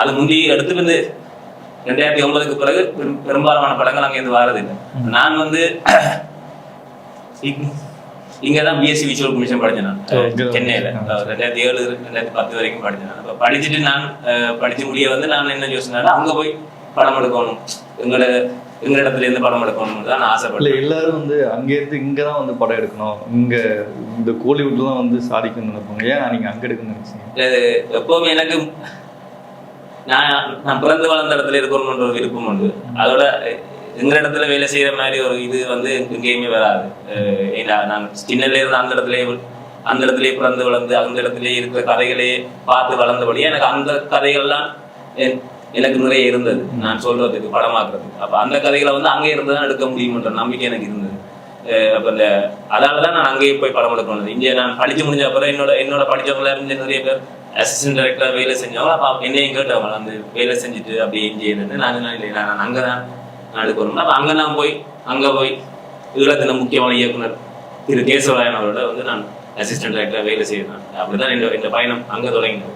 அது முந்தி எடுத்து வந்து 2009க்கு பிறகு பெரும்பாலான படங்கள் அங்கேருந்து வாரதில்லை. நான் வந்து இங்கதான் பிஎஸ்சி விஷுவல் கமிஷன் படித்தேன். நான் சென்னையில 2007 2010 வரைக்கும் படித்தேன். அப்ப படிச்சுட்டு நான் படிச்சு முடிய வந்து நான் என்ன யோசிச்சேன்னா அங்க போய் படம் எடுக்கணும், எங்களிடத்துல இருந்து படம் எடுக்கணும்னு தான் ஆசைப்பட்டேன். எல்லாரும் வந்து அங்கேருந்து இங்கதான் வந்து படம் எடுக்கணும், இங்க இந்த கோலிவுட்ல தான் வந்து சாதிக்கணும்னு நினைப்பாங்க. ஏன் நீங்க அங்க எடுக்கணும்னு நினைச்சீங்க? எப்பவுமே எனக்கு நான் பிறந்து வளர்ந்த இடத்துல இருக்கணும்ன்ற ஒரு விருப்பம் உண்டு. அதோட எங்க இடத்துல வேலை செய்யற மாதிரி ஒரு இது வந்து எங்கேயுமே வராது. நான் சின்னல இருந்து அந்த இடத்துலயே பிறந்து வளர்ந்து அந்த இடத்துலயே இருக்கிற கதைகளையே பார்த்து வளர்ந்தபடியே எனக்கு அந்த கதைகள்லாம் எனக்கு நிறைய இருந்தது நான் சொல்றதுக்கு, படமாக்குறதுக்கு. அப்ப அந்த கதைகளை வந்து அங்கே இருந்துதான் எடுக்க முடியும்ன்ற நம்பிக்கை எனக்கு இருந்தது. அப்ப அதனாலதான் நான் அங்கேயே போய் படம் எடுக்கணும். இங்கே நான் படிச்சு முடிஞ்ச அப்புறம் என்னோட படிச்சவங்கள இருந்து நிறைய பேர் அசிஸ்டன்ட் டைரக்டர் வேலை செஞ்சவங்க. அப்ப என்னையும் கேட்டவங்க அந்த வேலை செஞ்சுட்டு அப்படியே இங்கே நான் அங்கதான் நான் எடுக்கணும். அப்ப அங்க போய் ஈழத்தின முக்கியமான இயக்குனர் திரு கேசவராயன் அவரோட வந்து நான் அசிஸ்டன்ட் டைரக்டர் வேலை செய்யறேன். அப்படிதான் இந்த பயணம் அங்க தொடங்கினது.